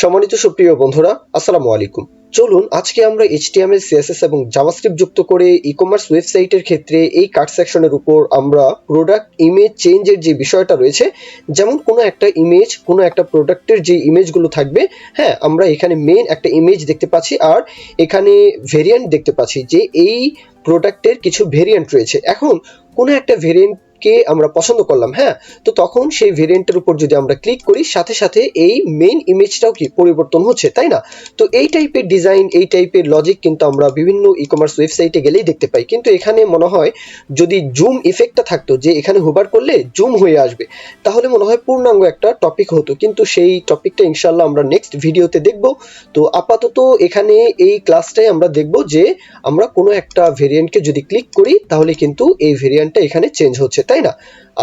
সম্মানিত সুপ্রিয় বন্ধুরা, আসসালামু আলাইকুম। চলুন আজকে আমরা HTML, CSS এবং জাভাস্ক্রিপ্ট যুক্ত করে ই-কমার্স ওয়েবসাইটের ক্ষেত্রে এই কার্ট সেকশনের উপর আমরা প্রোডাক্ট ইমেজ চেঞ্জের যে বিষয়টা রয়েছে, যেমন কোনো একটা ইমেজ, কোনো একটা প্রোডাক্টের যে ইমেজগুলো থাকবে, হ্যাঁ, আমরা এখানে মেইন একটা ইমেজ দেখতে পাচ্ছি আর এখানে ভেরিয়েন্ট দেখতে পাচ্ছি যে এই প্রোডাক্টের কিছু ভেরিয়েন্ট রয়েছে। এখন কোনো একটা ভেরিয়েন্টকে আমরা পছন্দ করলাম, হ্যাঁ, তো তখন সেই ভেরিয়েন্টের উপর যদি আমরা ক্লিক করি, সাথে সাথে এই মেইন ইমেজটাও কি পরিবর্তন হচ্ছে, তাই না? তো এই টাইপের ডিজাইন, এই টাইপের লজিক কিন্তু আমরা বিভিন্ন ই-কমার্স ওয়েবসাইটে গেলেই দেখতে পাই। কিন্তু এখানে মনে হয় যদি জুম ইফেক্টটা থাকতো, যে এখানে হোভার করলে জুম হয়ে আসবে, তাহলে মনে হয় পূর্ণাঙ্গ একটা টপিক হতো। কিন্তু সেই টপিকটা ইনশাল্লাহ আমরা নেক্সট ভিডিওতে দেখব। তো আপাতত এখানে এই ক্লাসটাই আমরা দেখব যে আমরা কোনো একটা ভেরিয়েন্টকে যদি ক্লিক করি তাহলে কিন্তু এই ভেরিয়েন্টটা এখানে চেঞ্জ হচ্ছে, তাই না?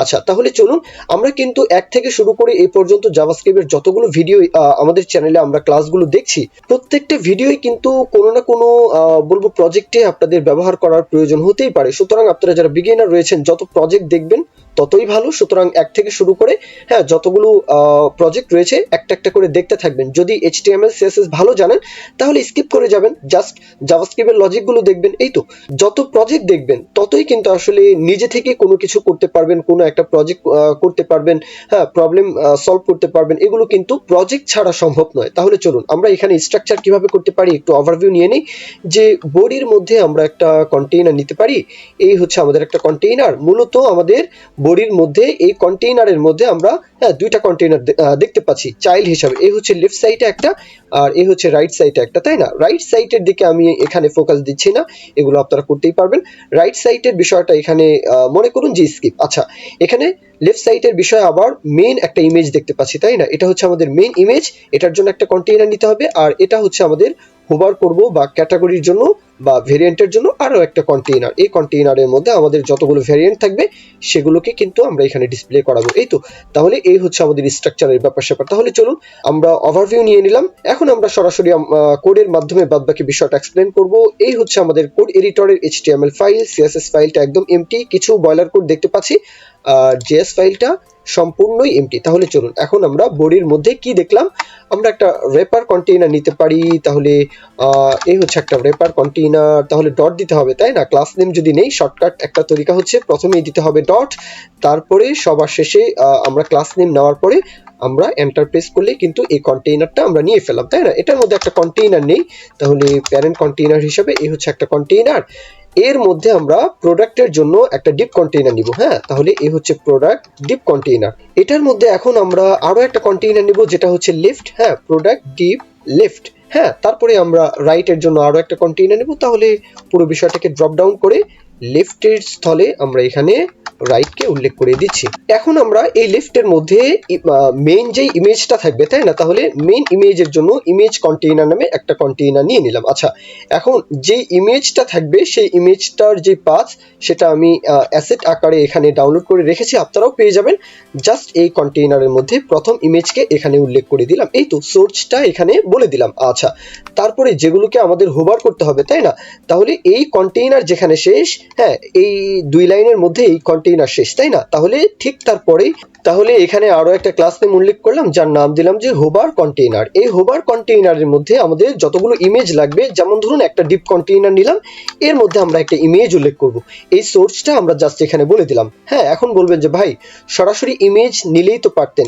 আচ্ছা, তাহলে চলুন আমরা কিন্তু এক থেকে শুরু করে এই পর্যন্ত জাভাস্ক্রিপ্টের যতগুলো ভিডিও আমাদের চ্যানেলে আমরা ক্লাসগুলো দেখছি, প্রত্যেকটা ভিডিওই কিন্তু কোনো না কোনো বলবো প্রজেক্টে আপনাদের ব্যবহার করার প্রয়োজন হতেই পারে। সুতরাং আপনারা যারা বিগিনার রয়েছেন, যত প্রজেক্ট দেখবেন ততই ভালো। সুতরাং এক থেকে শুরু করে, হ্যাঁ, যতগুলো প্রজেক্ট রয়েছে একটা একটা করে দেখতে থাকবেন। যদি HTML, CSS ভালো জানেন তাহলে স্কিপ করে যাবেন, জাস্ট জাভাস্ক্রিপ্টের লজিকগুলো দেখবেন। এই তো, যত প্রজেক্ট দেখবেন ততই কিন্তু আসলে নিজে থেকে কোনো কিছু করতে পারবেন, কোনো একটা প্রজেক্ট করতে পারবেন, হ্যাঁ, প্রবলেম সলভ করতে পারবেন। এগুলো কিন্তু প্রজেক্ট ছাড়া সম্ভব নয়। তাহলে চলুন আমরা এখানে স্ট্রাকচার কিভাবে করতে পারি একটু ওভারভিউ নিয়ে নিই। যে বডির মধ্যে আমরা একটা কন্টেইনার নিতে পারি। এই হচ্ছে আমাদের একটা কন্টেইনার। মূলত আমাদের বডির মধ্যে, এই কন্টেইনারের মধ্যে আমরা, হ্যাঁ, দুইটা কন্টেইনার দেখতে পাচ্ছি চাইল্ড হিসাবে। এই হচ্ছে লেফট সাইডে একটা আর এই হচ্ছে রাইট সাইডে একটা, তাই না? রাইট সাইডের দিকে আমি এখানে ফোকাস দিচ্ছি না, এগুলো আপনারা করতেই পারবেন। রাইট সাইডের বিষয়টা এখানে মনে করুন যে স্কিপ। আচ্ছা, এখানে লেফট সাইডের বিষয় আবার মেইন একটা ইমেজ দেখতে পাচ্ছি, তাই না? এটা হচ্ছে আমাদের মেইন ইমেজ, এটার জন্য একটা কন্টেইনার নিতে হবে। আর এটা হচ্ছে আমাদের হোভার করব বা ক্যাটাগরির জন্য বা ভেরিয়েন্টের জন্য আরো একটা কন্টেইনার। এই কন্টেইনারের মধ্যে আমাদের যতগুলো ভেরিয়েন্ট থাকবে সেগুলোকে কিন্তু আমরা এখানে ডিসপ্লে করাবো। এই তো, তাহলে এই হচ্ছে আমাদের স্ট্রাকচারের ব্যাপার-স্যাপার। তাহলে চলুন আমরা ওভারভিউ নিয়ে নিলাম। এখন আমরা সরাসরি কোডের মাধ্যমে বাদবাকি বিষয়টা এক্সপ্লেন করব। এই হচ্ছে আমাদের কোড এডিটরের HTML ফাইল। CSS ফাইলটা একদম এমটি, কিছু বয়লার কোড দেখতে পাচ্ছি। আর JS ফাইলটা সম্পূর্ণই এমটি। তাহলে চলুন এখন আমরা বডির মধ্যে কি দেখলাম, আমরা একটা রেপার কন্টেইনার নিতে পারি। তাহলে এই হচ্ছে একটা রেপার কন্টেইনার। তাহলে ডট দিতে হবে, তাই না? ক্লাস নেম যদি নেই, শর্টকাট একটা তরিকা হচ্ছে প্রথমেই দিতে হবে ডট, তারপরে সবার শেষে আমরা ক্লাস নেম নেওয়ার পরে আমরা এন্টার প্রেস করলে কিন্তু এই কন্টেইনারটা আমরা নিয়ে ফেললাম, তাই না? এটার মধ্যে একটা কন্টেইনার নেই, তাহলে প্যারেন্ট কন্টেইনার হিসাবে এই হচ্ছে একটা কন্টেইনার। এর মধ্যে আমরা প্রোডাক্টের জন্য একটা ডিপ কন্টেইনার নিব, হ্যাঁ, তাহলে এই হচ্ছে প্রোডাক্ট ডিপ কন্টেইনার। এটার মধ্যে এখন আমরা আরো একটা কন্টেইনার নিব যেটা হচ্ছে লেফট, হ্যাঁ, প্রোডাক্ট ডিপ লেফট, হ্যাঁ, তারপরে আমরা রাইটের জন্য আরো একটা কন্টেইনার নিব। তাহলে পুরো বিষয়টাকে ড্রপ ডাউন করে লেফটের স্থলে আমরা এখানে রাইটকে উল্লেখ করে দিচ্ছি। এখন আমরা এই লেফটের মধ্যে মেইন যে ইমেজটা থাকবে, তাই না? তাহলে মেইন ইমেজের জন্য ইমেজ কন্টেইনার নামে একটা কন্টেইনার নিয়ে নিলাম। আচ্ছা, এখন যে ইমেজটা থাকবে সেই ইমেজটার যে পাথ, সেটা আমি অ্যাসেট আকারে এখানে ডাউনলোড করে রেখেছি, আপনারাও পেয়ে যাবেন। জাস্ট এই কন্টেইনারের মধ্যে প্রথম ইমেজকে এখানে উল্লেখ করে দিলাম। এই তো, সোর্সটা এখানে বলে দিলাম। আচ্ছা, তারপরে যেগুলোকে আমাদের হোভার করতে হবে, তাই না? তাহলে এই কন্টেইনার যেখানে শেষ, হ্যাঁ, এই দুই লাইনের মধ্যে এই কন্টেইনার শেষ, তাই না? তাহলে ঠিক তারপরেই, তাহলে এখানে আরো একটা ক্লাস নেম উল্লেখ করলাম যার নাম দিলাম যে হোভার কন্টেইনার। এই হোভার কন্টেইনারের মধ্যে আমাদের যতগুলো ইমেজ লাগবে, যেমন ধরুন একটা ডিপ কন্টেইনার নিলাম, এর মধ্যে আমরা একটা ইমেজ উল্লেখ করব। এই সোর্সটা আমরা জাস্ট এখানে বলে দিলাম। হ্যাঁ, এখন বলবেন যে ভাই সরাসরি ইমেজ নিলেই তো পারতেন,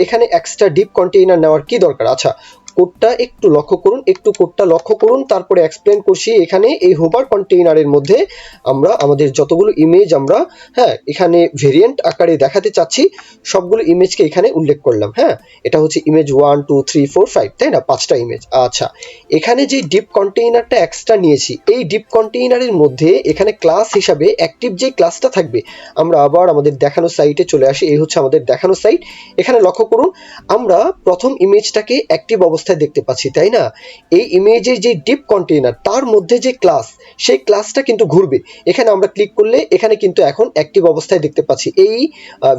এখানে এক্সট্রা ডিপ কন্টেইনার নেওয়ার কি দরকার? আচ্ছা, কোডটা একটু লক্ষ্য করুন, তারপরে এক্সপ্লেন করছি। এখানে এই হোভার কন্টেইনারের মধ্যে আমরা আমাদের যতগুলো ইমেজ আমরা, হ্যাঁ, এখানে ভেরিয়েন্ট আকারে দেখাতে চাচ্ছি, সবগুলো ইমেজকে এখানে উল্লেখ করলাম। হ্যাঁ, এটা হচ্ছে ইমেজ 1 2 3 4 5, তাই না? 5টা ইমেজ। আচ্ছা, এখানে যে ডিপ কন্টেইনারটা এক্সট্রা নিয়েছি, এই ডিপ কন্টেইনারের মধ্যে এখানে ক্লাস হিসাবে অ্যাক্টিভ যে ক্লাসটা থাকবে, আমরা আবার আমাদের দেখানো সাইটে চলে আসি। এই হচ্ছে আমাদের দেখানো সাইট। এখানে লক্ষ্য করুন, আমরা প্রথম ইমেজটাকে অ্যাক্টিভ অবস্থায় দেখতে পাচ্ছি, তাই না? এই ইমেজের যে ডিপ কন্টেইনার, তার মধ্যে যে ক্লাস, সেই ক্লাসটা কিন্তু ঘুরবে। এখানে আমরা ক্লিক করলে এখানে কিন্তু এখন অ্যাক্টিভ অবস্থায় দেখতে পাচ্ছি এই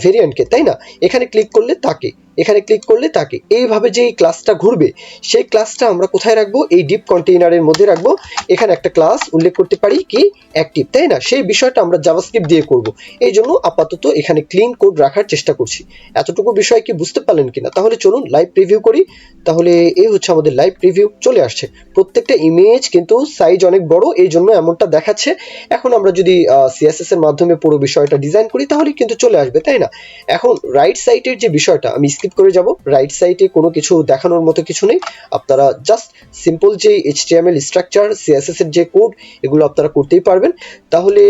ভেরিয়েন্টকে, তাই না? এখানে ক্লিক করলে তাকে, এখানে ক্লিক করলে তাকে, এইভাবে যে ক্লাসটা ঘুরবে, সেই ক্লাসটা আমরা কোথায় রাখবো? এই ডিপ কন্টেইনারের মধ্যে রাখবো। এখানে একটা ক্লাস উল্লেখ করতে পারি কি অ্যাক্টিভ, তাই না? সেই বিষয়টা আমরা জাভাস্ক্রিপ্ট দিয়ে করব। এই জন্য আপাতত এখানে ক্লিন কোড রাখার চেষ্টা করছি। এতটুকু বিষয় কি বুঝতে পারলেন কিনা? তাহলে চলুন লাইভ প্রিভিউ করি। তাহলে এই হচ্ছে আমাদের লাইভ প্রিভিউ চলে আসছে। প্রত্যেকটা ইমেজ কিন্তু সাইজ অনেক বড়, এই জন্য এমনটা দেখাচ্ছে। এখন আমরা যদি সিএসএস এর মাধ্যমে পুরো বিষয়টা ডিজাইন করি তাহলে কিন্তু চলে আসবে, তাই না? এখন রাইট সাইডের যে বিষয়টা আমি স্কিপ করে যাব। রাইট সাইডে কোনো কিছু দেখানোর মতো কিছু নেই। আপনারা জাস্ট সিম্পল যে এইচটিএমএল স্ট্রাকচার, সিএসএস এর যে কোড, এগুলো আপনারা করতেই পারবেন। তাহলে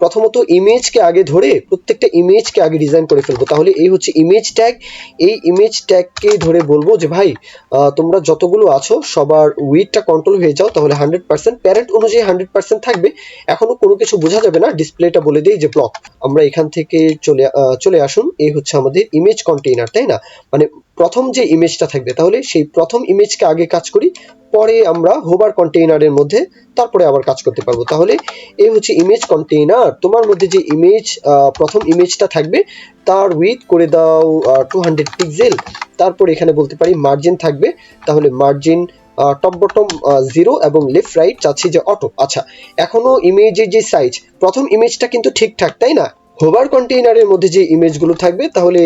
প্রথমত ইমেজকে আগে ধরে প্রত্যেকটা ইমেজকে আগে ডিজাইন করে ফেলবো। তাহলে এই হচ্ছে ইমেজ ট্যাগ। এই ইমেজ ট্যাগকে ধরে বলবো যে ভাই তোমরা যতগুলো আছো সবার উইডটা কন্ট্রোল হয়ে যাও, তাহলে 100% প্যারেন্ট অনুযায়ী 100% থাকবে। এখনো কোনো কিছু বোঝা যাবে না, ডিসপ্লেটা বলে দেই যে ব্লক। আমরা এখান থেকে চলে আসুন। এই হচ্ছে আমাদের ইমেজ কন্টেইনার, তাই না? মানে প্রথম যে ইমেজটা থাকবে, তাহলে সেই প্রথম ইমেজকে আগে কাজ করি, পরে আমরা হোভার কন্টেইনারের মধ্যে তারপরে আবার কাজ করতে পারবো। তাহলে এই হচ্ছে ইমেজ কন্টেইনার। তোমার মধ্যে যে ইমেজ প্রথম ইমেজটা থাকবে তার উইডথ করে দাও 200 পিক্সেল। তারপর এখানে বলতে পারি মার্জিন থাকবে, তাহলে মার্জিন টপ বটম 0 এবং লেফট রাইট চাচ্ছি যে অটো। আচ্ছা, এখনো ইমেজের যে সাইজ, প্রথম ইমেজটা কিন্তু ঠিকঠাক, তাই না? হোভার কন্টেইনারের মধ্যে যে ইমেজগুলো থাকবে তাহলে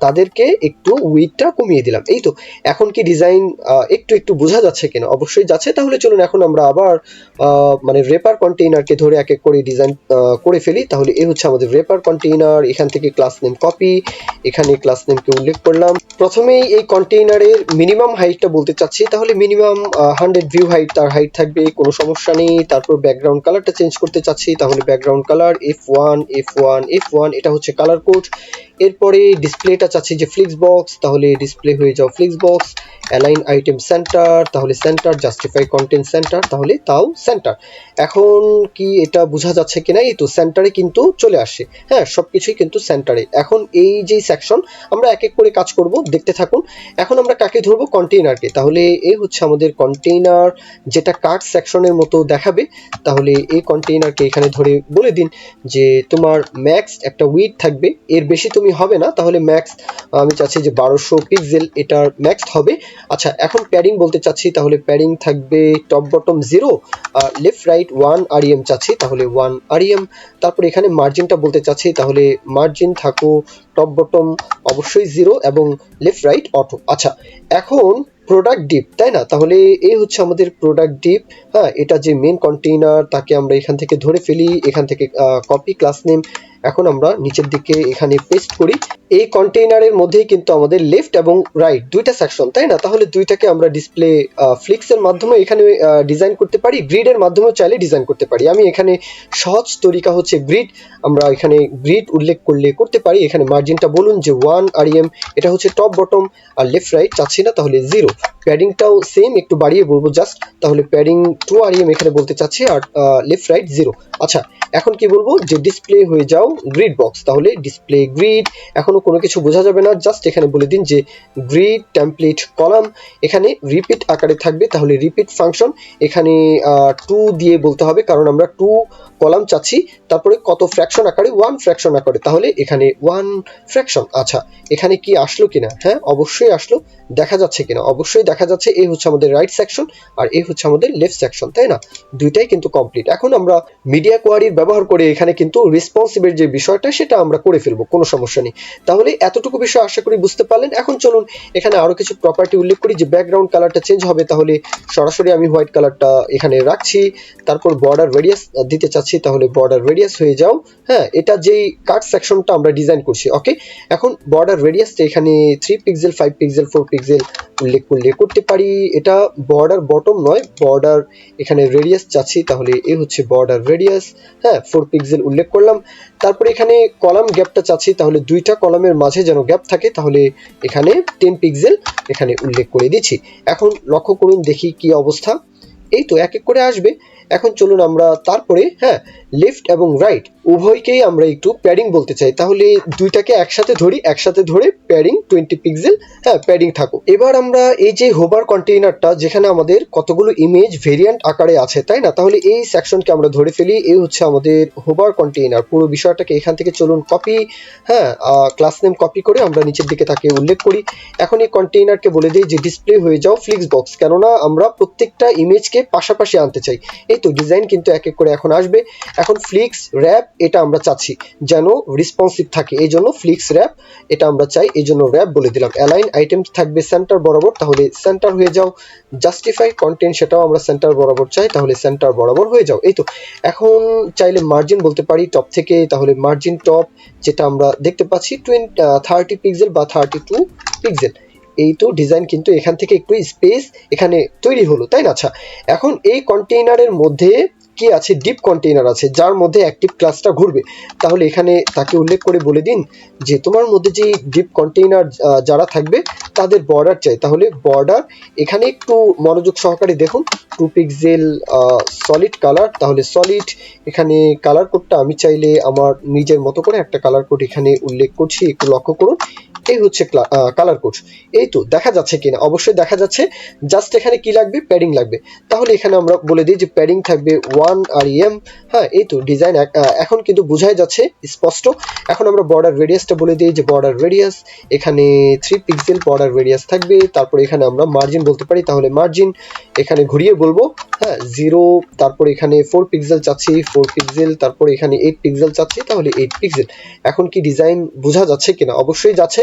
তাদেরকে একটু উইডথটা কমিয়ে দিলাম। এই তো। এখন কি ডিজাইন একটু বোঝা যাচ্ছে কিনা? অবশ্যই যাচ্ছে। তাহলে চলুন এখন আমরা আবার মানে রেপার কন্টেইনারকে ধরে এক এক করে ডিজাইন করে ফেলি। তাহলে এই হচ্ছে আমাদের রেপার কন্টেইনার। এখান থেকে ক্লাস নেম কপি, এখানে ক্লাস নেমকে উল্লেখ করলাম। প্রথমেই এই কন্টেইনারের মিনিমাম হাইটটা বলতে চাচ্ছি, তাহলে মিনিমাম 100 ভিউ হাইট তার হাইট থাকবে, কোনো সমস্যা নেই। তারপর ব্যাকগ্রাউন্ড কালারটা চেঞ্জ করতে চাচ্ছি, তাহলে ব্যাকগ্রাউন্ড কালার F1 এটা হচ্ছে কালার কোড। এরপরে ডিসপ্লেটা চাচ্ছি যে ফ্লিক্স বক্স, তাহলে ডিসপ্লে হয়ে যাও flicks box. Align item centre, তাহলে সেন্টার। জাস্টিফাই কন্টেন্ট সেন্টার, তাহলে তাও সেন্টার। এখন কি এটা বোঝা যাচ্ছে কিনা? এই তো সেন্টারে কিন্তু চলে আসছে। হ্যাঁ, সবকিছুই কিন্তু সেন্টারে। এখন এই যে সেকশন আমরা এক এক করে কাজ করব, দেখতে থাকুন। এখন আমরা কাকে ধরবো? কন্টেইনারকে। তাহলে এই হচ্ছে আমাদের কন্টেইনার, যেটা কার্ড সেকশনের মতো দেখাবে। তাহলে এই কন্টেইনারকে এখানে ধরে বলে দিন যে তোমার ম্যাক্স একটা উইডথ থাকবে, এর বেশি তুমি হবে না। তাহলে ম্যাক্স আমি চাচ্ছি যে 1200 পিক্সেল এটার ম্যাক্স হবে। আচ্ছা, এখন প্যাডিং বলতে চাচ্ছি, তাহলে প্যাডিং থাকবে top bottom 0, left right 1 REM চাচ্ছি, তাহলে 1 আরইএম। তারপর এখানে মার্জিনটা বলতে চাচ্ছি, তাহলে মার্জিন থাকো টপ বটম অবশ্যই 0 এবং লেফট রাইট অটো। আচ্ছা, এখন প্রোডাক্ট ডিপ, তাই না? তাহলে এই হচ্ছে আমাদের প্রোডাক্ট ডিপ। হ্যাঁ, এটা যে মেন কন্টেইনার তাকে আমরা এখান থেকে ধরে ফেলি, এখান থেকে কপি ক্লাস নেম। এখন আমরা নিচের দিকে এখানে পেস্ট করি। এই কন্টেইনারের মধ্যেই কিন্তু আমাদের লেফট এবং রাইট দুইটা সেকশন, তাই না? তাহলে দুইটাকে আমরা ডিসপ্লে ফ্লিক্স এর মাধ্যমে এখানে ডিজাইন করতে পারি, গ্রিডের মাধ্যমেও চাইলে ডিজাইন করতে পারি। আমি এখানে সহজ তরিকা হচ্ছে গ্রিড। আমরা এখানে গ্রিড উল্লেখ করতে পারি। এখানে মার্জিনটা বলুন যে 1 আরইএম, এটা হচ্ছে টপ বটম, আর লেফট রাইট চাচ্ছি না, তাহলে 0। প্যাডিংটাও সেম, একটু বাড়িয়ে বলবো জাস্ট, তাহলে প্যাডিং 2 আরইএম এখানে বলতে চাচ্ছি, আর লেফট রাইট 0। আচ্ছা, এখন কি বলবো? যে ডিসপ্লে হয়ে যাও গ্রিড বক্স, তাহলে ডিসপ্লে গ্রিড। এখনো কোনো কিছু বোঝা যাবে না, জাস্ট এখানে বলে দিন যে গ্রিড টেমপ্লেট কলাম। এখানে রিপিট আকারে থাকবে, তাহলে রিপিট ফাংশন এখানে 2 দিয়ে বলতে হবে, কারণ আমরা 2 কলাম চাচ্ছি। তারপরে কত ফ্র্যাকশন আকারে? 1 ফ্র্যাকশন আকারে, তাহলে এখানে 1 ফ্র্যাকশন। আচ্ছা, এখানে কি আসলো কিনা? হ্যাঁ, অবশ্যই আসলো। দেখা যাচ্ছে কিনা? অবশ্যই দেখা যাচ্ছে। এই হচ্ছে আমাদের রাইট সেকশন আর এই হচ্ছে আমাদের লেফট সেকশন, তাই না? দুইটাই কিন্তু কমপ্লিট। এখন আমরা মিডিয়া কোয়ারির ব্যবহার করে এখানে কিন্তু রেসপন্সিভের যে বিষয়টা সেটা আমরা করে ফেলবো, কোনো সমস্যা নেই। তাহলে এতটুকু বিষয় আশা করি বুঝতে পারলেন। এখন চলুন এখানে আরো কিছু প্রপার্টি উল্লেখ করি, যে ব্যাকগ্রাউন্ড কালারটা চেঞ্জ হবে, তাহলে সরাসরি আমি হোয়াইট কালারটা এখানে রাখছি। তারপর বর্ডার রেডিয়াস দিতে চাচ্ছি, তাহলে বর্ডার রেডিয়াস হয়ে যাও। হ্যাঁ, এটা যেই কাট সেকশনটা আমরা ডিজাইন করছি, ওকে। এখন বর্ডার রেডিয়াসটা এখানে 3 পিক্সেল, 5 পিক্সেল, 4 পিক্সেল উল্লেখ করতে পারি। এটা বর্ডার বটম নয়, বর্ডার এখানে রেডিয়াস চাচ্ছি, তাহলে এই হচ্ছে বর্ডার রেডিয়াস। হ্যাঁ, 4 পিক্সেল উল্লেখ করলাম। তারপরে এখানে কলাম গ্যাপটা চাচ্ছি, তাহলে দুইটা কলামের মাঝে যেন গ্যাপ থাকে, তাহলে এখানে 10 পিক্সেল এখানে উল্লেখ করে দিচ্ছি। এখন লক্ষ্য করুন, দেখি কি অবস্থা। এই তো এক এক করে আসবে। এখন চলুন আমরা তারপরে লেফট এবং রাইট উভয়কেই আমরা একটু প্যাডিং বলতে চাই, তাহলে দুইটাকে একসাথে ধরে প্যাডিং 20 পিক্সেল প্যাডিং থাকুক। এবার আমরা এই যে হোভার কন্টেইনারটা, যেখানে আমাদের কতগুলো ইমেজ ভেরিয়েন্ট আকারে আছে, তাই না? তাহলে এই সেকশনকে আমরা ধরে ফেলি। এই হচ্ছে আমাদের হোভার কন্টেইনার। পুরো বিষয়টাকে এখান থেকে চলুন কপি, ক্লাস নেম কপি করে আমরা নিচের দিকে তাকে উল্লেখ করি। এখন এই কন্টেইনারকে বলে দিই যে ডিসপ্লে হয়ে যাও ফ্লিক্স বক্স, কেননা আমরা প্রত্যেকটা ইমেজকে পাশাপাশি আনতে চাই। এই তো ডিজাইন কিন্তু এক এক করে এখন আসবে। এখন ফ্লিক্স র্যাপ এটা আমরা চাচ্ছি যেন রেসপন্সিভ থাকে, এই জন্য ফ্লিক্স র্যাপ এটা আমরা চাই, এই জন্য র্যাপ বলে দিলাম। অ্যালাইন আইটেমস থাকবে সেন্টার বরাবর, তাহলে সেন্টার হয়ে যাও। জাস্টিফাই কন্টেন্ট সেটাও আমরা সেন্টার বরাবর চাই, তাহলে সেন্টার বরাবর হয়ে যাও। এই তো এখন চাইলে মার্জিন বলতে পারি টপ থেকে, তাহলে মার্জিন টপ যেটা আমরা দেখতে পাচ্ছি 30 পিক্সেল বা 32 পিক্সেল। এই তো ডিজাইন কিন্তু এখান থেকে একটু স্পেস এখানে তৈরি হলো, তাই না? আচ্ছা, এখন এই কন্টেইনারের মধ্যে কি আছে? ডিপ কন্টেইনার আছে যার মধ্যে অ্যাক্টিভ ক্লাসটা ঘুরবে। তাহলে এখানে তাকে উল্লেখ করে বলে দিন যে তোমার মধ্যে যে ডিপ কন্টেইনার যারা থাকবে তাদের বর্ডার চাই। তাহলে বর্ডার এখানে একটু মনোযোগ সহকারে দেখুন, 2 পিক্সেল সলিড কালার। তাহলে সলিড এখানে কালার কোডটা আমি চাইলে আমার নিজের মতো করে একটা কালার কোড এখানে উল্লেখ করছি, একটু লক্ষ্য করুন। এই হচ্ছে কালার কোড। এই তো দেখা যাচ্ছে কিনা? অবশ্যই দেখা যাচ্ছে। জাস্ট এখানে কি লাগবে? প্যাডিং লাগবে। তাহলে এখানে আমরা বলে দিই যে প্যাডিং থাকবে 1 REM। হ্যাঁ, এই তো ডিজাইন এখন কিন্তু বোঝাই যাচ্ছে স্পষ্ট। এখন আমরা বর্ডার রেডিয়াসটা বলে দিই যে বর্ডার রেডিয়াস এখানে 3 পিক্সেল বর্ডার রেডিয়াস থাকবে। তারপর এখানে আমরা মার্জিন বলতে পারি, তাহলে মার্জিন এখানে ঘুরিয়ে বলবো, হ্যাঁ 0। তারপর এখানে 4 পিক্সেল চাচ্ছি, 4 পিক্সেল। তারপর এখানে 8 পিক্সেল চাচ্ছি, তাহলে 8 পিক্সেল। এখন কি ডিজাইন বোঝা যাচ্ছে কিনা? অবশ্যই যাচ্ছে।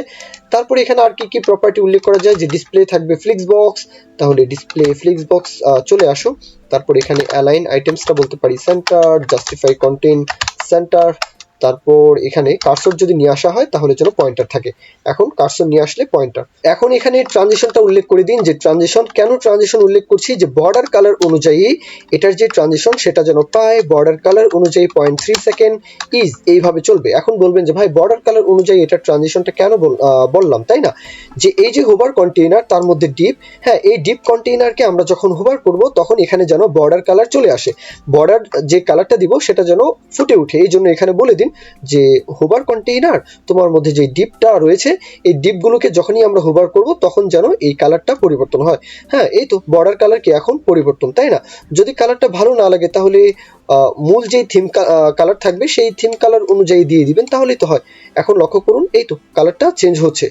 তারপর এখানে আর কি কি প্রপার্টি উল্লেখ করা যায়, যে ডিসপ্লে থাকবে ফ্লিক্স বক্স, তাহলে ডিসপ্লে ফ্লিক্স বক্স চলে আসো। তারপর এখানে অ্যালাইন আইটেমসটা বলতে পারি সেন্টার, জাস্টিফাই কন্টেন্ট সেন্টার। তারপর এখানে কার্সর যদি নিয়ে আসা হয় তাহলে যেন পয়েন্টার থাকে। এখন কার্সর নিয়ে আসলে পয়েন্টার। এখন এখানে ট্রানজিশনটা উল্লেখ করে দিন, যে ট্রানজিশন কেন ট্রানজিশন উল্লেখ করছি, যে বর্ডার কালার অনুযায়ী এটার যে ট্রানজিশন সেটা যেন পায় বর্ডার কালার অনুযায়ী 0.3 সেকেন্ড ইজ এইভাবে চলবে। এখন বলবেন যে ভাই বর্ডার কালার অনুযায়ী এটার ট্রানজিশনটা কেন বললাম, তাই না? যে এই যে হোভার কন্টেইনার তার মধ্যে ডিপ, হ্যাঁ এই ডিপ কন্টেইনারকে আমরা যখন হোভার করব তখন এখানে যেন বর্ডার কালার চলে আসে, বর্ডার যে কালারটা দিব সেটা যেন ফুটে ওঠে। এই জন্য এখানে বলে দিন যে হোভার কন্টেইনার তোমার মধ্যে যে ডিপটা রয়েছে এই ডিপগুলোকে যখনই আমরা হোভার করব তখন যেন এই কালারটা পরিবর্তন হয়। হ্যাঁ, এই তো বর্ডার কালার কি এখন পরিবর্তন, তাই না? যদি কালারটা ভালো না লাগে তাহলে মূল যেই থিম কালার থাকবে সেই থিম কালার অনুযায়ী দিয়ে দিবেন, তাহলেই তো হয়। এখন লক্ষ্য করুন, এই তো কালারটা চেঞ্জ হচ্ছে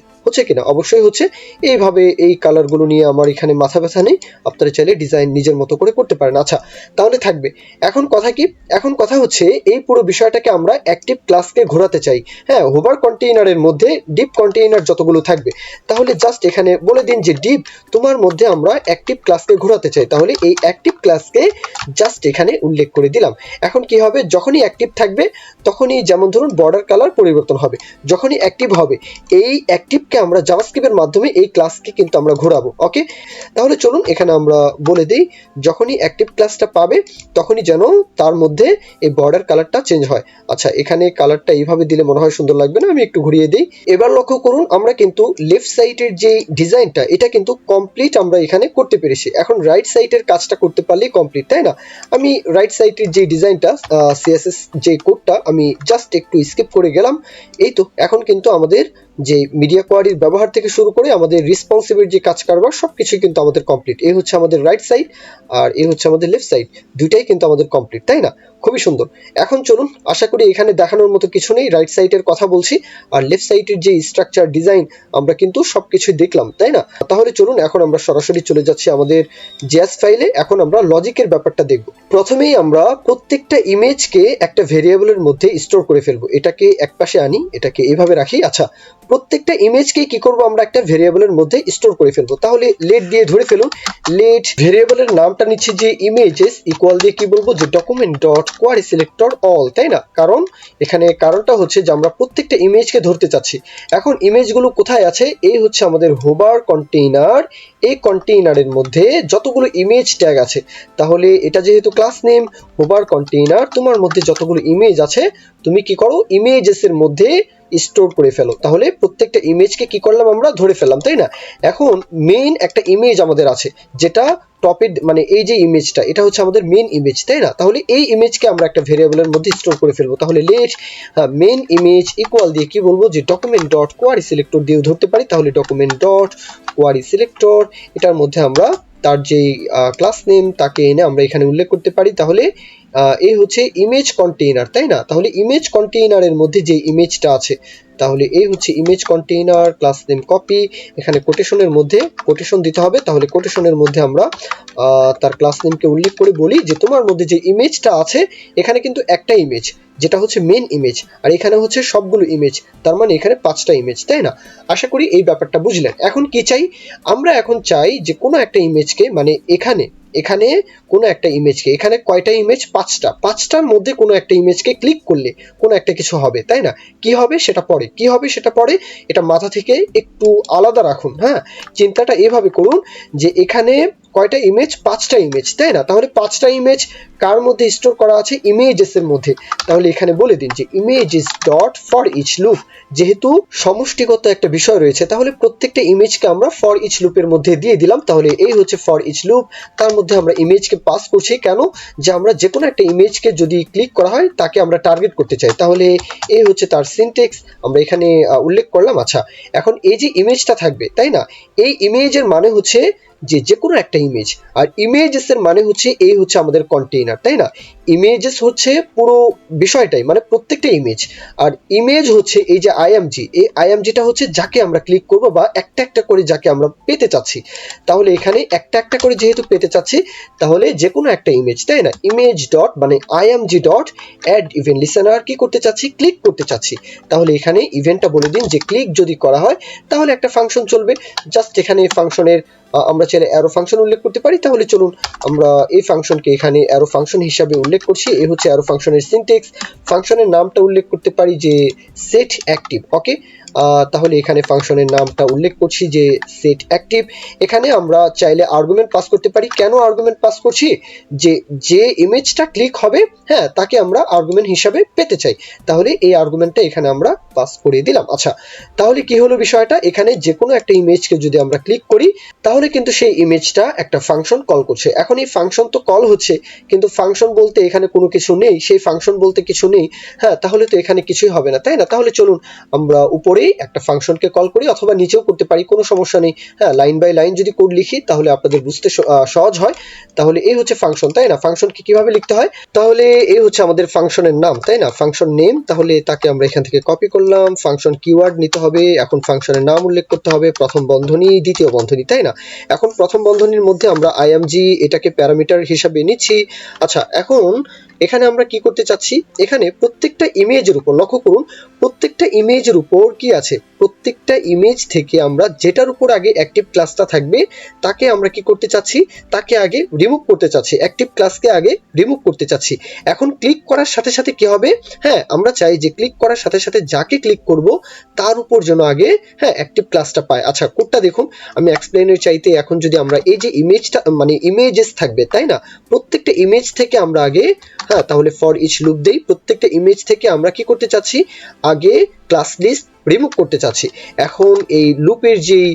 কিনা? অবশ্যই হচ্ছে। এইভাবে এই কালারগুলো নিয়ে আমার এখানে মাথা ব্যথা নেই, আপনারা চাইলে ডিজাইন নিজের মতো করে করতে পারেন। আচ্ছা, তাহলে থাকবে। এখন কথা কি? এখন কথা হচ্ছে এই পুরো বিষয়টাকে আমরা অ্যাক্টিভ ক্লাসকে ঘোরাতে চাই। হ্যাঁ, হোভার কন্টেইনারের মধ্যে ডিপ কন্টেইনার যতগুলো থাকবে, তাহলে জাস্ট এখানে বলে দিন যে ডিপ তোমার মধ্যে আমরা অ্যাক্টিভ ক্লাসকে ঘোরাতে চাই। তাহলে এই অ্যাক্টিভ ক্লাসকে জাস্ট এখানে উল্লেখ করে দিলাম। এখন কি হবে? যখনই অ্যাক্টিভ থাকবে তখনই যেমন ধরুন বর্ডার কালার পরিবর্তন হবে। যখনই অ্যাক্টিভ হবে এই অ্যাক্টিভকে আমরা জাভাস্ক্রিপ্টের মাধ্যমে এই ক্লাসকে কিন্তু আমরা ঘোরাবো। ওকে, তাহলে চলুন এখানে আমরা বলে দিই যখনই অ্যাক্টিভ ক্লাসটা পাবে তখনই যেন তার মধ্যে এই বর্ডার কালারটা চেঞ্জ হয়। আচ্ছা, এখানে কালারটা এইভাবে দিলে মনে হয় সুন্দর লাগবে না, আমি একটু ঘুরিয়ে দিই। এবার লক্ষ্য করুন, আমরা কিন্তু লেফট সাইডের যে ডিজাইনটা এটা কিন্তু কমপ্লিট আমরা এখানে করতে পেরেছি। এখন রাইট সাইডের কাজটা করতে পারলেই কমপ্লিট, তাই না? আমি রাইট সাইডের যে ডিজাইনটা সিএসএস যে কোডটা আমি জাস্ট একটু স্কিপ করে গেলাম। এই তো এখন কিন্তু আমাদের যে মিডিয়া কোয়ারির ব্যবহার থেকে শুরু করে আমাদের রেসপন্সিভের যে কাজ কারবার সবকিছুই কিন্তু আমাদের কমপ্লিট। এই হচ্ছে আমাদের রাইট সাইড আর এই হচ্ছে আমাদের লেফট সাইড, দুইটাই কিন্তু আমাদের কমপ্লিট, তাই না? খুবই সুন্দর। এখন চলুন, আশা করি এখানে দেখানোর মতো কিছু নেই। রাইট সাইডের কথা বলছি আর লেফট সাইডের যে স্ট্রাকচার ডিজাইন আমরা কিন্তু সবকিছুই দেখলাম, তাই না? তাহলে চলুন এখন আমরা সরাসরি চলে যাচ্ছি আমাদের জেএস ফাইলে। এখন আমরা লজিকের ব্যাপারটা দেখব। প্রথমেই আমরা প্রত্যেকটা ইমেজকে একটা ভেরিয়েবলের মধ্যে স্টোর করে ফেলবো। এটাকে একপাশে আনি, এটাকে এইভাবে রাখি। আচ্ছা, প্রত্যেকটা ইমেজকে কি করব? আমরা একটা ভেরিয়েবলের মধ্যে স্টোর করে ফেলবো। তাহলে লেট দিয়ে ধরে ফেলুন। লেট ভেরিয়েবলের নামটা নিচ্ছে যে ইমেজেস, ইকুয়াল দিয়ে কি বলবো? যে document dot query selector all, তাই না? কারণ এখানে কারণটা হচ্ছে যে আমরা প্রত্যেকটা ইমেজকে ধরতে চাচ্ছি। এখন ইমেজগুলো কোথায় আছে? এই হচ্ছে আমাদের হোভার কন্টেইনার। এই কন্টেইনারের মধ্যে যতগুলো ইমেজ ট্যাগ আছে, তাহলে এটা যেহেতু ক্লাস নেম হোভার কন্টেইনার, তোমার মধ্যে যতগুলো ইমেজ আছে তুমি কি করো? ইমেজেস এর মধ্যে স্টোর করে ফেলো। তাহলে প্রত্যেকটা ইমেজকে কি করলাম? আমরা ধরে ফেললাম, তাই না? এখন মেইন একটা ইমেজ আমাদের আছে যেটা টপের, মানে এই যে ইমেজটা এটা হচ্ছে আমাদের মেইন ইমেজ, তাই না? তাহলে এই ইমেজকে আমরা একটা ভেরিয়েবলের মধ্যে স্টোর করে ফেলবো। তাহলে লেট মেইন ইমেজ ইকুয়াল দিয়ে কি বলবো? যে ডকুমেন্ট ডট কোয়ারি সিলেক্টর দিয়েও ধরতে পারি। তাহলে ডকুমেন্ট ডট কোয়ারি সিলেক্টর, এটার মধ্যে আমরা তার যে ক্লাস নেম তাকে এনে আমরা এখানে উল্লেখ করতে পারি। তাহলে এই হচ্ছে ইমেজ কন্টেইনার, তাই না? তাহলে ইমেজ কন্টেইনারের মধ্যে যে ইমেজটা আছে, তাহলে এই হচ্ছে image container, class name copy, এখানে কোটেশনের মধ্যে কোটেশন দিতে হবে। তাহলে কোটেশনের মধ্যে আমরা তার ক্লাস নেমকে উল্লেখ করে বলি যে তোমার মধ্যে যে ইমেজটা আছে এখানে কিন্তু একটা ইমেজ, যেটা হচ্ছে মেন ইমেজ, আর এখানে হচ্ছে সবগুলো ইমেজ, তার মানে এখানে 5টা ইমেজ, তাই না? আশা করি এই ব্যাপারটা বুঝলেন। এখন কি চাই আমরা? এখন চাই যে কোনো একটা ইমেজকে, মানে এখানে এখানে কোনো একটা ইমেজকে, এখানে কয়টা ইমেজ? 5টার মধ্যে কোনো একটা ইমেজকে ক্লিক করলে কোনো একটা কিছু হবে, তাই না? কি হবে সেটা পরে, কি হবে সেটা পরে, এটা মাথা থেকে একটু আলাদা রাখুন। হ্যাঁ, চিন্তাটা এভাবে করুন যে এখানে কয়টা ইমেজ? 5টা ইমেজ, তাই না? তাহলে 5টা ইমেজ কার মধ্যে স্টোর করা আছে? ইমেজেস এর মধ্যে। তাহলে এখানে বলে দিন যে images dot for each loop, যেহেতু সমষ্টিগত একটা বিষয় রয়েছে তাহলে প্রত্যেকটা ইমেজকে আমরা ফর ইচ লুপের মধ্যে দিয়ে দিলাম। তাহলে এই হচ্ছে ফর ইচ লুপ, তার মধ্যে আমরা ইমেজকে পাস করছি। কেন? যে আমরা যে কোনো একটা ইমেজকে যদি ক্লিক করা হয় তাকে আমরা টার্গেট করতে চাই। তাহলে এই হচ্ছে তার সিনট্যাক্স, আমরা এখানে উল্লেখ করলাম। আচ্ছা, এখন এই যে ইমেজটা থাকবে, তাই না? এই ইমেজের মানে হচ্ছে যে কোনো একটা ইমেজ, আর ইমেজেস এর মানে হচ্ছে এই হচ্ছে আমাদের কন্টেইনার, তাই না? ইমেজেস হচ্ছে পুরো বিষয়টাই, মানে প্রত্যেকটা ইমেজ, আর ইমেজ হচ্ছে এই যে আইএমজি, এই আইএমজিটা হচ্ছে যাকে আমরা ক্লিক করব বা একটা একটা করে যাকে আমরা পেতে চাচ্ছি। তাহলে এখানে একটা একটা করে যেহেতু পেতে চাচ্ছি, তাহলে যে কোনো একটা ইমেজ, তাই না? ইমেজ ডট মানে IMG dot add event listener কি করতে চাচ্ছি? ক্লিক করতে চাচ্ছি। তাহলে এখানে ইভেন্টটা বলে দিন যে ক্লিক যদি করা হয় তাহলে একটা ফাংশন চলবে। জাস্ট এখানে ফাংশনের আমরা চাইলে অ্যারো ফাংশন উল্লেখ করতে পারি। তাহলে চলুন আমরা এই ফাংশনকে এখানে অ্যারো ফাংশন হিসাবে উল্লেখ করছি। এই হচ্ছে অ্যারো ফাংশনের সিনট্যাক্স। ফাংশনের নামটা উল্লেখ করতে পারি যে সেট অ্যাক্টিভ। ওকে, তাহলে এখানে ফাংশনের নামটা উল্লেখ করছি যে সেট অ্যাক্টিভ। এখানে আমরা চাইলে আর্গুমেন্ট পাস করতে পারি। কেন আর্গুমেন্ট পাস করছি? যে ইমেজটা ক্লিক হবে, হ্যাঁ, তাকে আমরা আর্গুমেন্ট হিসাবে পেতে চাই। তাহলে এই আর্গুমেন্টটা এখানে আমরা পাস করে দিলাম। আচ্ছা, তাহলে কি হলো বিষয়টা? এখানে যে কোনো একটা ইমেজকে যদি আমরা ক্লিক করি তাহলে কিন্তু সেই ইমেজটা একটা ফাংশন কল করছে। এখন এই ফাংশন তো কল হচ্ছে, কিন্তু ফাংশন বলতে এখানে কোনো কিছু নেই, সেই ফাংশন বলতে কিছু নেই। হ্যাঁ, তাহলে তো এখানে কিছুই হবে না, তাই না? তাহলে চলুন আমরা উপরেই একটা ফাংশনকে কল করি, অথবা নিচেও করতে পারি, কোনো সমস্যা নেই। হ্যাঁ, লাইন বাই লাইন যদি কোড লিখি তাহলে আপনাদের বুঝতে সহজ হয়। তাহলে এই হচ্ছে ফাংশন, তাই না? ফাংশনকে কিভাবে লিখতে হয়? তাহলে এই হচ্ছে আমাদের ফাংশনের নাম, তাই না? Function name. তাহলে তাকে আমরা এখান থেকে কপি করলাম। ফাংশন কিওয়ার্ড নিতে হবে, এখন ফাংশনের নাম উল্লেখ করতে হবে, প্রথম বন্ধনী, দ্বিতীয় বন্ধনী, তাই না? এখন প্রথম বন্ধনীর মধ্যে আমরা আইএমজি এটাকে প্যারামিটার হিসাবে নিচ্ছি। আচ্ছা, এখন এখানে আমরা কি করতে চাচ্ছি? এখানে প্রত্যেকটা ইমেজের উপর লক্ষ্য করুন, প্রত্যেকটা ইমেজের উপর কি আছে? প্রত্যেকটা ইমেজ থেকে আমরা যেটার উপর আগে অ্যাক্টিভ ক্লাসটা থাকবে তাকে আমরা কি করতে চাচ্ছি? তাকে আগে রিমুভ করতে চাচ্ছি, অ্যাক্টিভ ক্লাসকে আগে রিমুভ করতে চাচ্ছি। এখন ক্লিক করার সাথে সাথে কি হবে? হ্যাঁ, আমরা চাই যে ক্লিক করার সাথে সাথে যাকে ক্লিক করব তার উপর যেন আগে, হ্যাঁ, অ্যাক্টিভ ক্লাসটা পায়। আচ্ছা, কোডটা দেখুন, আমি এক্সপ্লেনের চাইতে এখন যদি আমরা এই যে ইমেজটা মানে ইমেজেস থাকবে, তাই না? প্রত্যেকটা ইমেজ থেকে আমরা আগে, হ্যাঁ, তাহলে ফর ইচ লুপ দেই। প্রত্যেকটা ইমেজ থেকে আমরা কি করতে চাচ্ছি? আগে ক্লাস লিস্ট রিমুভ করতে চাচ্ছি। এখন এই লুপের যেই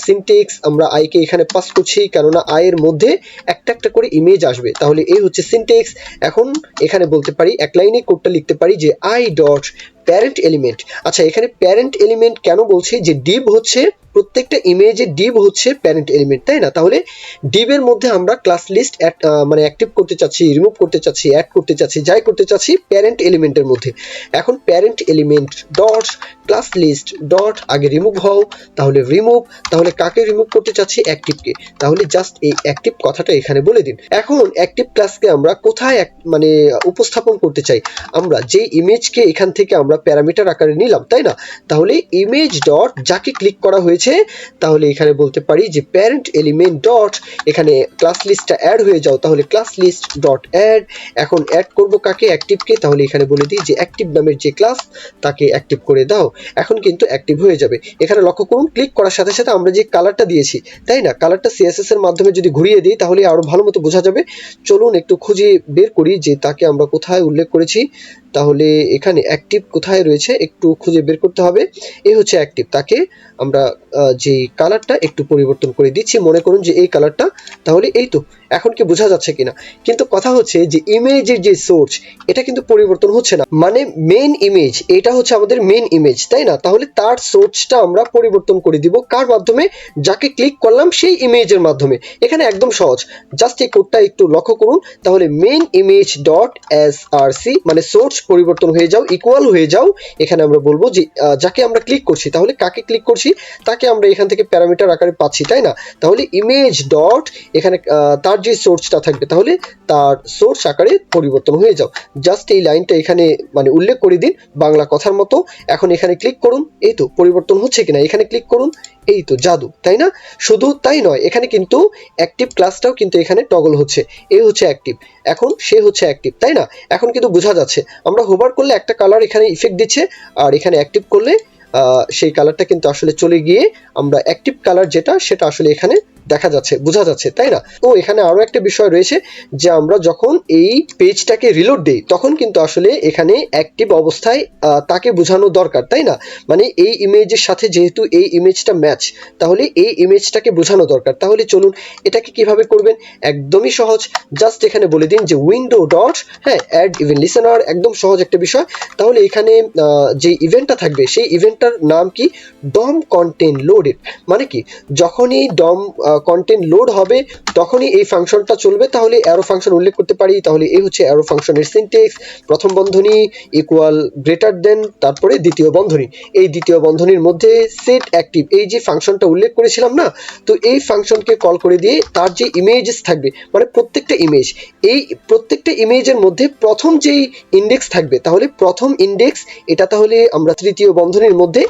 সিনট্যাক্স, আমরা আই কে এখানে পাস করছি, কেননা আই এর মধ্যে একটা একটা করে ইমেজ আসবে। তাহলে এই হচ্ছে সিনট্যাক্স। এখন এখানে বলতে পারি, এক লাইনে কোডটা লিখতে পারি যে আই ডট প্যারেন্ট এলিমেন্ট। আচ্ছা, এখানে প্যারেন্ট এলিমেন্ট কেন বলছি? যে ডিভ হচ্ছে প্রত্যেকটা ইমেজের ডিভ হচ্ছে প্যারেন্ট এলিমেন্ট, তাই না? তাহলে ডিভের মধ্যে আমরা ক্লাস লিস্ট মানে অ্যাক্টিভ করতে চাচ্ছি, রিমুভ করতে চাচ্ছি, অ্যাড করতে চাচ্ছি, যাই করতে চাচ্ছি প্যারেন্ট এলিমেন্টের মধ্যে। এখন parent element dot class list dot আগে রিমুভ হও, তাহলে রিমুভ, তাহলে কাকে রিমুভ করতে চাচ্ছি? অ্যাক্টিভকে। তাহলে জাস্ট এই অ্যাক্টিভ কথাটা এখানে বলে দিন। এখন অ্যাক্টিভ ক্লাসকে আমরা কোথায় মানে উপস্থাপন করতে চাই? আমরা যে ইমেজকে এখান থেকে আমরা প্যারামিটার আকারে নিলাম, তাই না? তাহলে ইমেজ ডট যাকে ক্লিক করা হয়েছে, তাহলে এখানে বলতে পারি যে প্যারেন্ট এলিমেন্ট ডট এখানে ক্লাস লিস্টটা অ্যাড হয়ে যাও, তাহলে ক্লাস লিস্ট ডট অ্যাড। এখন অ্যাড করব কাকে? অ্যাক্টিভকে। তাহলে এখানে বলে দিই যে অ্যাক্টিভ নামের যে ক্লাস তাকে অ্যাক্টিভ করে দাও। এখন কিন্তু অ্যাক্টিভ হয়ে যাবে। এখানে লক্ষ্য করুন, ক্লিক করার সাথে সাথে আমরা যে কালারটা দিয়েছি, তাই না? কালারটা সিএসএস এর মাধ্যমে যদি ঘুরিয়ে দিই তাহলে আরো ভালো মতো বোঝা যাবে। চলুন একটু খুঁজে বের করি যে তাকে আমরা কোথায় উল্লেখ করেছি। তাহলে এখানে অ্যাক্টিভ কোথায় রয়েছে একটু খুঁজে বের করতে হবে। এই হচ্ছে অ্যাক্টিভ, তাকে আমরা যে কালারটা একটু পরিবর্তন করে দিচ্ছি, মনে করুন যে এই কালারটা। তাহলে এই তো এখন কি বোঝা যাচ্ছে কিনা? কিন্তু কথা হচ্ছে যে ইমেজের যে সোর্স এটা কিন্তু পরিবর্তন হচ্ছে না, মানে মেইন ইমেজ এটা হচ্ছে আমাদের মেইন ইমেজ, তাই না? তাহলে তার সোর্সটা আমরা পরিবর্তন করে দিব কার মাধ্যমে? যাকে ক্লিক করলাম সেই ইমেজের মাধ্যমে। এখানে একদম সহজ, জাস্ট এই কোডটা একটু লক্ষ্য করুন। তাহলে মেইন ইমেজ ডট এসআরসি মানে সোর্স পরিবর্তন হয়ে যাও, ইকুয়াল হয়ে যাও। এখানে আমরা বলবো যে যাকে আমরা ক্লিক করছি, তাহলে কাকে ক্লিক করছি তাকে আমরা এখান থেকে প্যারামিটার আকারে পাচ্ছি, তাই না? তাহলে ইমেজ ডট এখানে তার যে সোর্সটা থাকবে তাহলে তার সোর্স আকারে পরিবর্তন হয়ে যাও। জাস্ট এই লাইনটা এখানে মানে উল্লেখ করে দিন বাংলা কথার মতো। এখন এখানে ক্লিক করুন, এই তো পরিবর্তন হচ্ছে কিনা, এখানে ক্লিক করুন, এই তো জাদু, তাই না? শুধু তাই নয়, এখানে কিন্তু অ্যাক্টিভ ক্লাসটাও কিন্তু এখানে টগল হচ্ছে। এই হচ্ছে অ্যাক্টিভ, এখন সে হচ্ছে অ্যাক্টিভ, তাই না? এখন কিন্তু বোঝা যাচ্ছে আমরা হোভার করলে একটা কালার এখানে ইফেক্ট দিচ্ছে, আর এখানে অ্যাক্টিভ করলে সেই কালারটা কিন্তু আসলে চলে গিয়ে আমরা অ্যাক্টিভ কালার যেটা সেটা আসলে এখানে দেখা যাচ্ছে, বোঝা যাচ্ছে, তাই না? তো এখানে আরো একটা বিষয় রয়েছে যে আমরা যখন এই পেজটাকে রিলোড দেই তখন কিন্তু আসলে এখানে অ্যাক্টিভ অবস্থায় তাকে বোঝানো দরকার, তাই না? মানে এই ইমেজের সাথে যেহেতু এই ইমেজটা ম্যাচ, তাহলে এই ইমেজটাকে বোঝানো দরকার। তাহলে চলুন এটাকে কিভাবে করবেন, একদমই সহজ। জাস্ট এখানে বলে দিন যে window dot add event listener, একদম সহজ একটা বিষয়। তাহলে এখানে যে ইভেন্টটা থাকবে সেই ইভেন্টটার নাম কি? ডম কন্টেন্ট লোডেড। মানে কি, যখনই ডম কন্টেন্ট লোড হবে তখনই এই ফাংশনটা চলবে। তাহলে অ্যারো ফাংশন উল্লেখ করতে পারি, তাহলে এই হচ্ছে অ্যারো ফাংশনের সিনট্যাক্স। প্রথম বন্ধনী ইকুয়াল গ্রেটার দেন, তারপরে দ্বিতীয় বন্ধনী, এই দ্বিতীয় বন্ধনীর মধ্যে সেট অ্যাক্টিভ, এই যে ফাংশনটা উল্লেখ করেছিলাম না, তো এই ফাংশনকে কল করে দিয়ে তার যে ইমেজেস থাকবে মানে প্রত্যেকটা ইমেজ, এই প্রত্যেকটা ইমেজের মধ্যে প্রথম যেই ইন্ডেক্স থাকবে তাহলে প্রথম ইন্ডেক্স এটা তাহলে আমরা তৃতীয় বন্ধনীর মধ্যে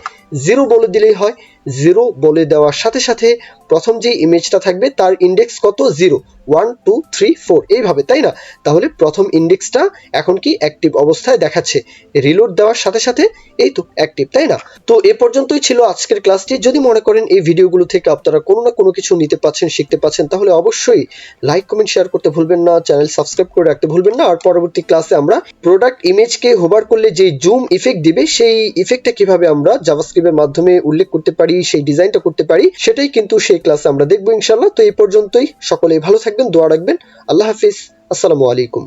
0 বলে দিলেই হয়। 0 বলে দেওয়ার সাথে সাথে প্রথম যে ইমেজটা থাকবে তার ইন্ডেক্স কত? 0, 1 2 3 4 এইভাবে, তাই না? তাহলে প্রথম ইন্ডেক্সটা এখন কি অ্যাক্টিভ অবস্থায় দেখাচ্ছে, রিলোড দেওয়ার সাথে সাথে এই তো অ্যাক্টিভ, তাই না? তো এ পর্যন্তই ছিল আজকের ক্লাসটি। যদি মনে করেন এই ভিডিওগুলো থেকে আপনারা কোনো না কোনো কিছু নিতে পাচ্ছেন, শিখতে পাচ্ছেন, তাহলে অবশ্যই লাইক কমেন্ট শেয়ার করতে ভুলবেন না, চ্যানেল সাবস্ক্রাইব করে রাখতে ভুলবেন না। আর পরবর্তী ক্লাসে আমরা প্রোডাক্ট ইমেজকে হোভার করলে যে জুম ইফেক্ট দিবে সেই ইফেক্টটা কিভাবে আমরা জাভাস্ক্রিপ্টের মাধ্যমে উল্লেখ করতে পারি, সেই ডিজাইনটা করতে পারি, সেটাই কিন্তু সেই ক্লাসে আমরা দেখবো ইনশাআল্লাহ। তো এই পর্যন্তই, সকলেই ভালো থাকবেন, দোয়া রাখবেন। আল্লাহ হাফিজ, আসসালামু আলাইকুম।